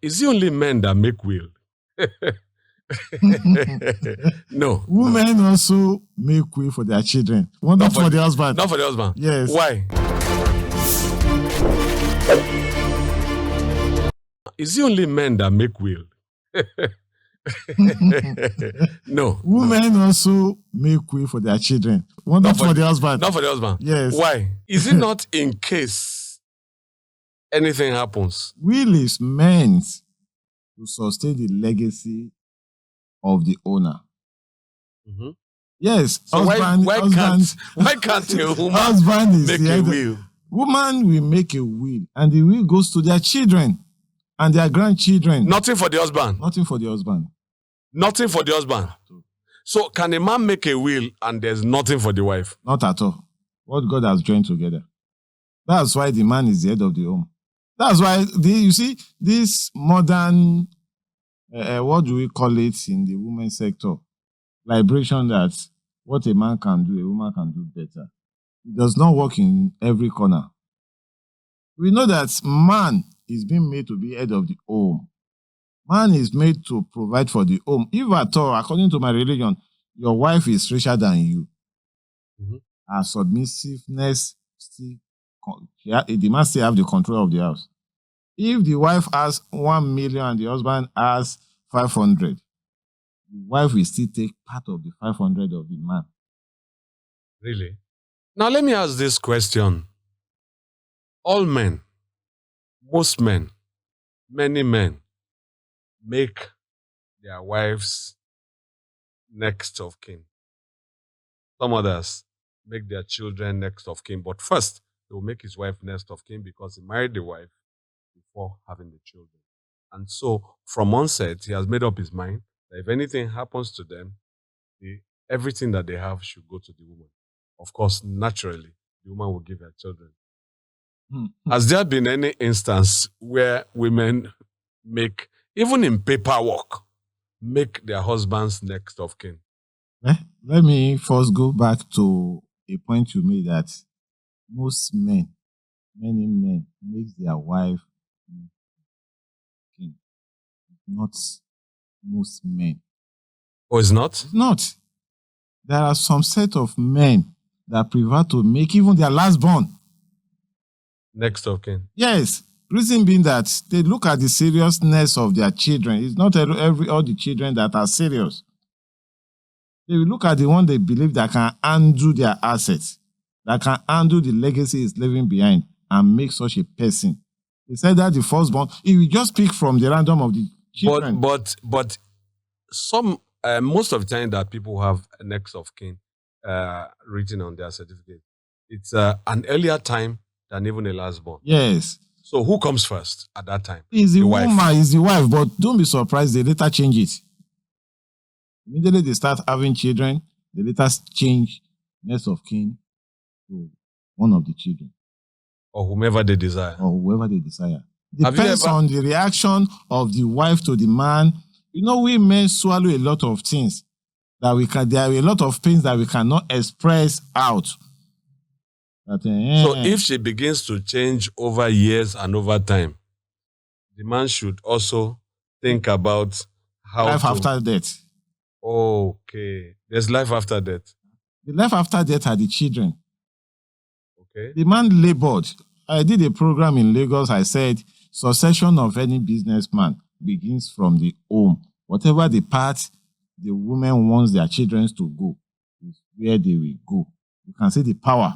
Is it only men that make will? No. Women also make will for their children. Well, not for the husband. Not for the husband. Yes. Why? Is it only men that make will? No. Women also make will for their children. Well, not for the husband. Not for the husband. Yes. Why? Is it not in case anything happens? Will is meant to sustain the legacy of the owner. Mm-hmm. Yes. So why can't a woman make a will? Woman will make a will, and the will goes to their children and their grandchildren. Nothing for the husband. Nothing for the husband. Nothing for the husband. So can a man make a will and there's nothing for the wife? Not at all. What God has joined together. That's why the man is the head of the home. That's why you see this modern, what do we call it in the women's sector? Liberation, that what a man can do, a woman can do better. It does not work in every corner. We know that man is being made to be head of the home. Man is made to provide for the home. If at all, according to my religion, your wife is richer than you. Mm-hmm. Her submissiveness still, the man still have the control of the house. If the wife has 1 million and the husband has 500, the wife will still take part of the 500 of the man. Really? Now let me ask this question. All men, most men, many men make their wives next of kin. Some others make their children next of kin. But first, he will make his wife next of kin because he married the wife before having the children. And so, from onset, he has made up his mind that if anything happens to them, everything that they have should go to the woman. Of course, naturally, the woman will give her children. Has there been any instance where women make, even in paperwork, make their husbands next of kin? Let me first go back to a point you made that most men, many men, make their wife king. Not most men. Oh, it's not? It's not. There are some set of men that prefer to make even their last born next of kin. Yes. Reason being that they look at the seriousness of their children. It's not all the children that are serious. They will look at the one they believe that can undo their assets, that can undo the legacy he's leaving behind and make such a person. They said that the firstborn, if we just pick from the random of the children. But some, most of the time that people have a next of kin written on their certificate, it's an earlier time than even a last born. Yes. So who comes first at that time? Is the woman, is the wife, but don't be surprised, they later change it. Immediately they start having children, they later change next of kin to one of the children. Or whomever they desire. Or whoever they desire. Depends on the reaction of the wife to the man. You know, we men swallow a lot of things that there are a lot of things that we cannot express out. So if she begins to change over years and over time, the man should also think about how life after death. Okay. There's life after death. The life after death are the children. Okay. The man labored. I did a program in Lagos. I said, succession of any businessman begins from the home. Whatever the path the woman wants their children to go is where they will go. You can see the power.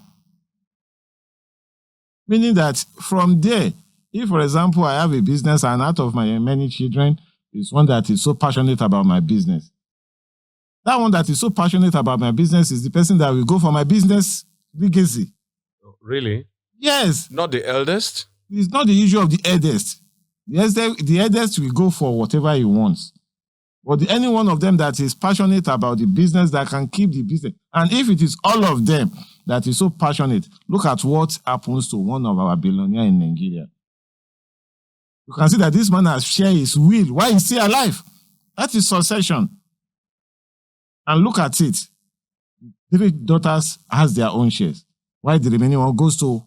Meaning that from there, if, for example, I have a business and out of my many children is one that is so passionate about my business. That one that is so passionate about my business is the person that will go for my business legacy. Really? Yes. Not the eldest? It's not the issue of the eldest. The eldest will go for whatever he wants. But any one of them that is passionate about the business that can keep the business. And if it is all of them that is so passionate, look at what happens to one of our billionaires in Nigeria. You can see that this man has shared his will while he's still alive. That is succession. And look at it. 3 daughters has their own shares. While the remaining one goes to,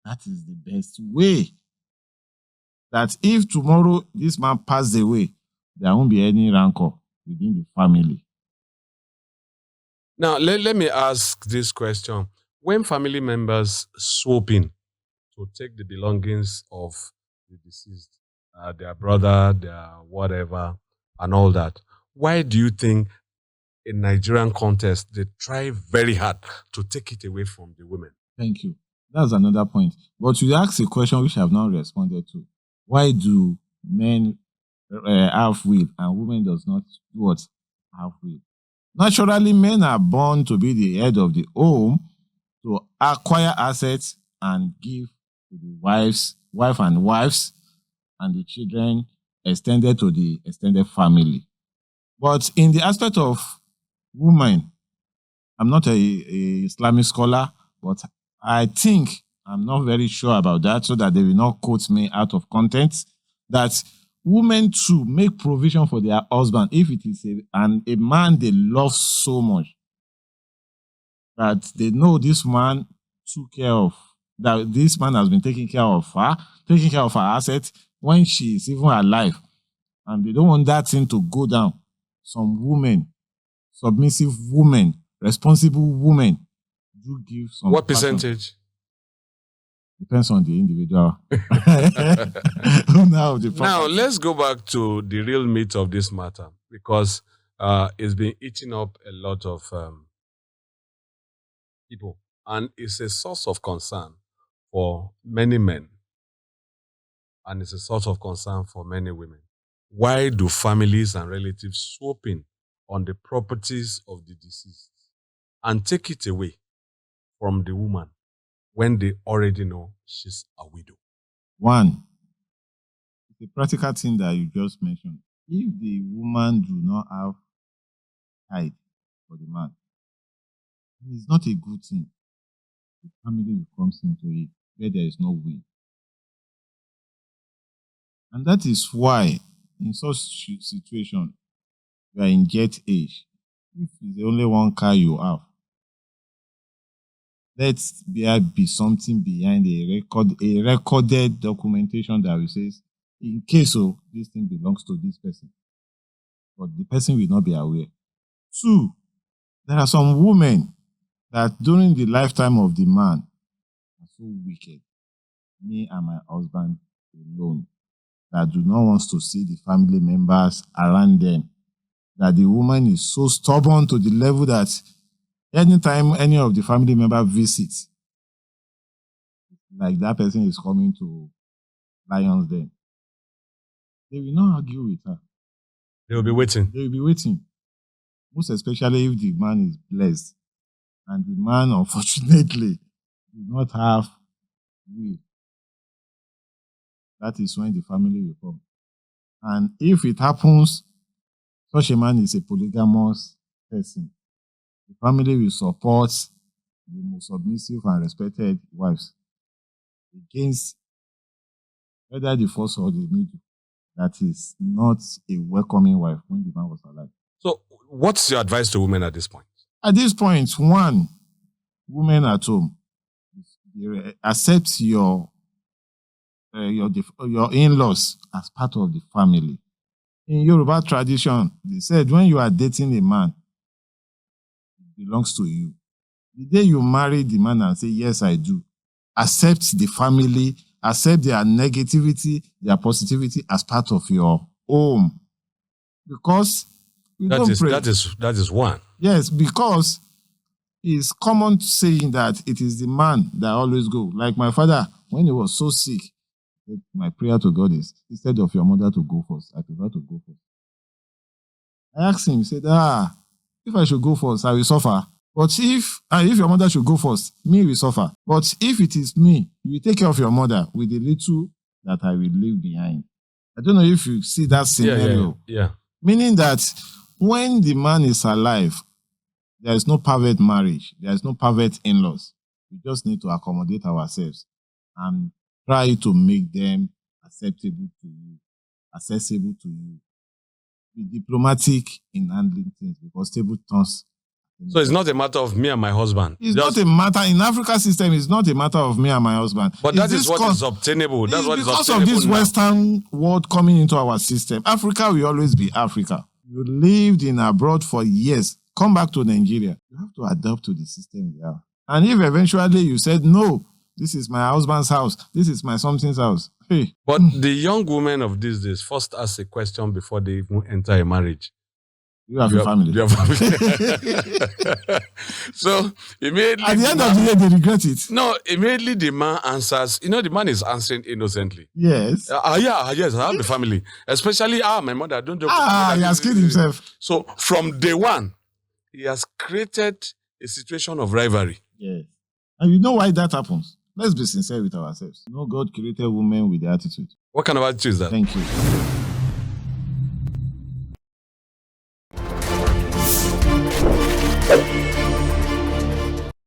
that is the best way. that if tomorrow this man passed away, there won't be any rancor within the family. Now, let me ask this question. When family members swoop in to take the belongings of the deceased, their brother, their whatever, and all that, why do you think in Nigerian context they try very hard to take it away from the women? Thank you. That's another point. But you asked a question which I have not responded to. Why do men have will and women does not do what? Have will. Naturally, men are born to be the head of the home, to acquire assets and give to the wife and wives, and the children extended to the extended family. But in the aspect of women, I'm not a Islamic scholar, but I think I'm not very sure about that, so that they will not quote me out of context, that women too make provision for their husband if it is a man they love so much that they know this man took care of, that this man has been taking care of her assets when she is even alive, and they don't want that thing to go down. Some women, submissive women, responsible women, do give some. What percentage? Depends on the individual. Now, let's go back to the real meat of this matter, because it's been eating up a lot of people, and it's a source of concern for many men, and it's a source of concern for many women. Why do families and relatives swoop in on the properties of the deceased and take it away from the woman when they already know she's a widow? One, the practical thing that you just mentioned. If the woman do not have tithe for the man, it's not a good thing. The family comes into it where there is no will. And that is why, in such situation, you are in jet age. If it's the only one car you have, let there be something behind a recorded documentation that will say, in case of this thing belongs to this person, but the person will not be aware. Two, there are some women that during the lifetime of the man are so wicked, me and my husband alone, that do not want to see the family members around them, that the woman is so stubborn to the level that anytime any of the family member visits, like that person is coming to Lion's Den, they will not argue with her. They will be waiting. They will be waiting. Most especially if the man is blessed and the man, unfortunately, does not have will. That is when the family will come. And if it happens, such a man is a polygamous person, the family will support the most submissive and respected wives against whether the first or the middle. That is not a welcoming wife when the man was alive. So, what's your advice to women at this point? At this point, one, women at home, accept your in-laws as part of the family. In Yoruba tradition, they said when you are dating a man, it belongs to you. The day you marry the man and say, yes, I do, accept the family, accept their negativity, their positivity as part of your home. Because that is one. Yes, because it's common saying that it is the man that always go. Like my father, when he was so sick, my prayer to God is, instead of your mother to go first, I prefer to go first. I asked him, he said, if I should go first, I will suffer. But if your mother should go first, me will suffer. But if it is me, you will take care of your mother with the little that I will leave behind. I don't know if you see that scenario. Yeah. Meaning that when the man is alive, there is no perfect marriage. There is no perfect in-laws. We just need to accommodate ourselves and try to make them acceptable to you, accessible to you. Be diplomatic in handling things, because table turns So it's not a matter of me and my husband. It's not a matter in Africa system. It's not a matter of me and my husband. But that is what is obtainable. That's what is because obtainable of this now. Western world coming into our system. Africa will always be Africa. You lived in abroad for years. Come back to Nigeria. You have to adapt to the system we have. And if eventually you said, no, this is my husband's house, this is my something's house. Hey. But the young women of these days first ask a question before they even enter a marriage. You have a family. You have family. So immediately at the end of the day, they regret it. No, immediately the man answers. The man is answering innocently. Yes. Yes, I have a family. Especially my mother. Don't joke. He has killed himself. So from day one, he has created a situation of rivalry. Yes. And you know why that happens? Let's be sincere with ourselves. God created women with the attitude. What kind of attitude is that? Thank you.